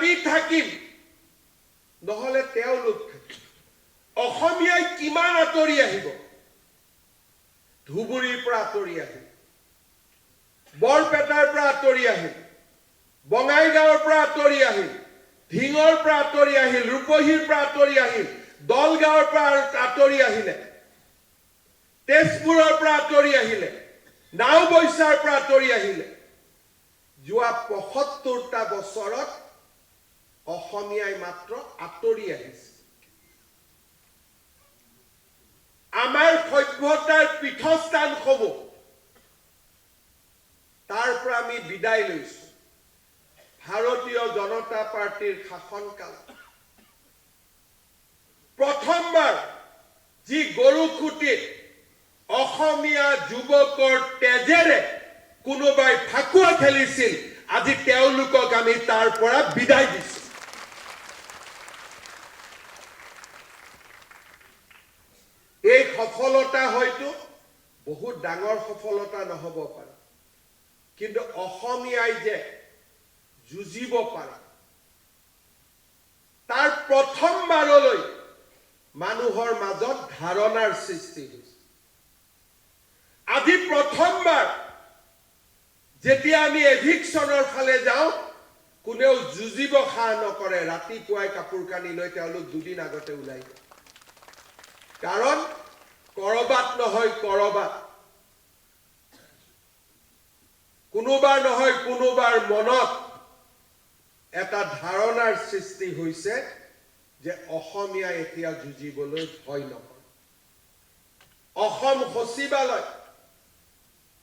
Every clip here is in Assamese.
আমি থাকিম নহলে তেওঁলোক থাকিব অসমীয়াই কিমান আঁতৰি আহিব ধুবুৰীৰ পৰা আঁতৰি আহিল বৰপেটাৰ পৰা আঁতৰি আহিল বঙাইগাঁৱৰ পৰা আঁতৰি আহিল ধিঙৰ পৰা আঁতৰি আহিল ৰূপহীৰ পৰা আঁতৰি আহিল দলগাঁৱৰ পৰা আঁতৰি আহিলে তেজপুৰৰ পৰা আঁতৰি আহিলে নাওবৈচাৰ পৰা আঁতৰি আহিলে যোৱা ৭৫টা বছৰত অসমীয়াই মাত্ৰ আঁতৰি আহিছে আমাৰ সভ্যতাৰ পীঠস্থানসমূহ তাৰ পৰা আমি বিদায় লৈছো ভাৰতীয় জনতা পাৰ্টিৰ শাসনকাল প্ৰথমবাৰ যি গৰুখুটিত অসমীয়া যুৱকৰ তেজেৰে কোনোবাই ফাকুৱা খেলিছিল আজি তেওঁলোকক আমি তাৰ পৰা বিদায় দিছো এই সফলতা হয়তো বহুত ডাঙৰ সফলতা নহব পাৰে কিন্তু অসমীয়াই যে যুঁজিব পাৰে তাৰ প্ৰথমবাৰলৈ মানুহৰ মাজত ধাৰণাৰ সৃষ্টি হৈছে আজি প্ৰথমবাৰ যেতিয়া আমি এভিকশ্যনৰ ফালে যাওঁ কোনেও যুঁজিব সাহ নকৰে ৰাতিপুৱাই কাপোৰ কানি লৈ তেওঁলোক দুদিন আগতে ওলাই যায় কাৰণ কৰবাত নহয় কৰবাত কোনোবাৰ নহয় কোনোবাৰ মনত এটা ধাৰণাৰ সৃষ্টি হৈছে যে অসমীয়া এতিয়া যুঁজিবলৈ ভয় নকৰে অসম সচিবালয়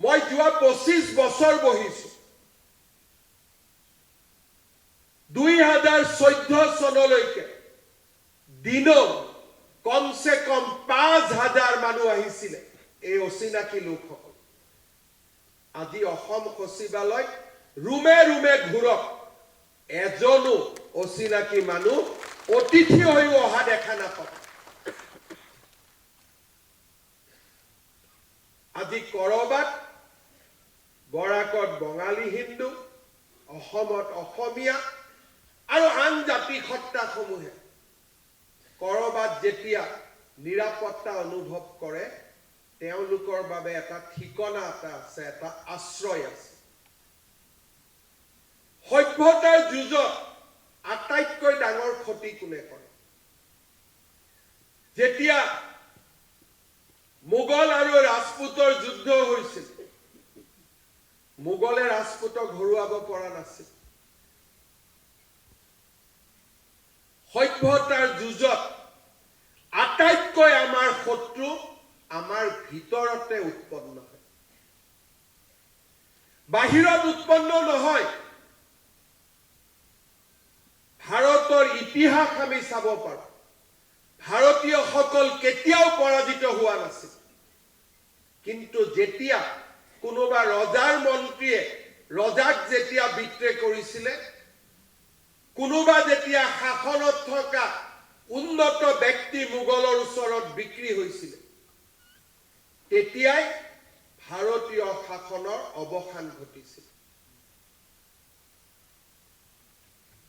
মই যোৱা ২৫ বছৰ বহিছো ২০১৪ চনলৈকে দিনত কমসে কম ৫,০০০ মানুহ আহিছিলে এই অচিনাকি লোকসকল আজি অসম সচিবালয় ৰুমে ৰুমে ঘূৰক এজনো অচিনাকি মানুহ অতিথি হৈ অহা দেখা নাপাব আজি কৰবাত বৰাকত বঙালী হিন্দু অসমত অসমীয়া আৰু আন জাতি সত্তাসমূহে কৰবাত যেতিয়া নিৰাপত্তা অনুভৱ কৰে তেওঁলোকৰ বাবে এটা ঠিকনা এটা আছে এটা আশ্ৰয় আছে সভ্যতাৰ যুঁজত আটাইতকৈ ডাঙৰ ক্ষতি কোনে কৰে যেতিয়া মোগল আৰু ৰাজপুতৰ যুদ্ধ হৈছিল মোগলে ৰাজপুতক হৰুৱাব পৰা নাছিল সভ্যতাৰ যুঁজত আটাইতকৈ আমাৰ শত্ৰু আমাৰ ভিতৰতে উৎপন্ন হয় বাহিৰত উৎপন্ন নহয় ভাৰতৰ ইতিহাস আমি চাব পাৰো ভাৰতীয়সকল কেতিয়াও পৰাজিত হোৱা নাছিল কিন্তু যেতিয়া কোনোবা ৰজাৰ মন্ত্ৰীয়ে ৰজাক যেতিয়া বিত্ৰে কৰিছিলে কোনোবা যেতিয়া শাসনত থকা উন্নত ব্যক্তি মোগলৰ ওচৰত বিক্ৰী হৈছিল তেতিয়াই ভাৰতীয় শাসনৰ অৱসান ঘটিছিল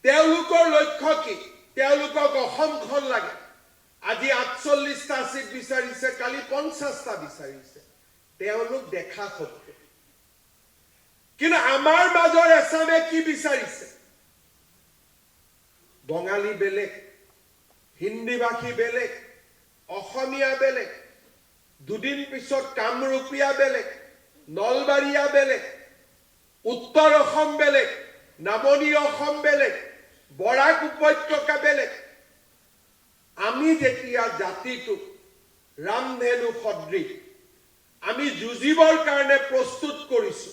তেওঁলোকৰ লক্ষ্য কি তেওঁলোকক অসমখন লাগে আজি ৪৮টা সিট বিচাৰিছে কালি ৫০টা বিচাৰিছে তেওঁলোক দেখা সত্য কিন্তু আমাৰ মাজৰ এছামে কি বিচাৰিছে বঙালী বেলেগ হিন্দীভাষী বেলেগ অসমীয়া বেলেগ দুদিন পিছত কামৰূপীয়া বেলেগ নলবাৰীয়া বেলেগ উত্তৰ অসম বেলেগ নামনি অসম বেলেগ বৰাক উপত্যকা বেলেগ আমি যেতিয়া জাতিটোক ৰামধেনু সদৃশ আমি যুঁজিবৰ কাৰণে প্ৰস্তুত কৰিছো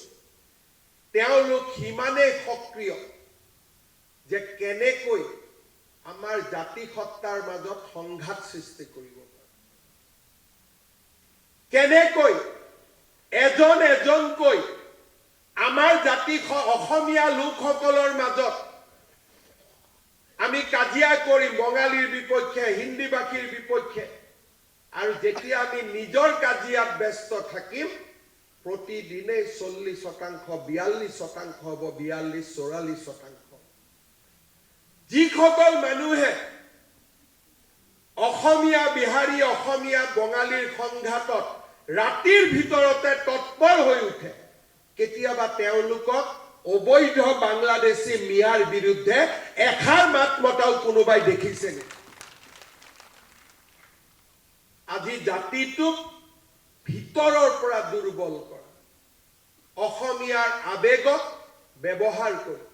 তেওঁলোক সিমানেই সক্ৰিয় যে কেনেকৈ আমাৰ জাতি সত্তাৰ মাজত সংঘাত সৃষ্টি কৰিব পাৰে কেনেকৈ এজন এজনকৈ আমাৰ জাতি অসমীয়া লোকসকলৰ মাজত আমি কাজিয়া কৰিম বঙালীৰ বিপক্ষে হিন্দীভাষীৰ বিপক্ষে আৰু যেতিয়া আমি নিজৰ কাজিয়াত ব্যস্ত থাকিম প্ৰতিদিনে 40% 42% হ'ব 42-44% যিসকল মানুহে অসমীয়া বিহাৰী অসমীয়া বঙালীৰ সংঘাতত ৰাতিৰ ভিতৰতে তৎপৰ হৈ উঠে, কেতিয়াবা তেওঁলোকক অবৈধ বাংলাদেশী মিয়াৰ বিৰুদ্ধে এষাৰ মাত মতাও কোনোবাই দেখিছে নেকি? আজি জাতিটোক ভিতৰৰ পৰা দুৰ্বল কৰা, অসমীয়াৰ আবেগক ব্যৱহাৰ কৰি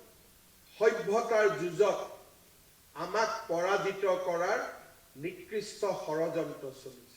সভ্যতাৰ যুঁজত আমাক পৰাজিত কৰাৰ নিকৃষ্ট ষড়যন্ত্ৰ চলিছে।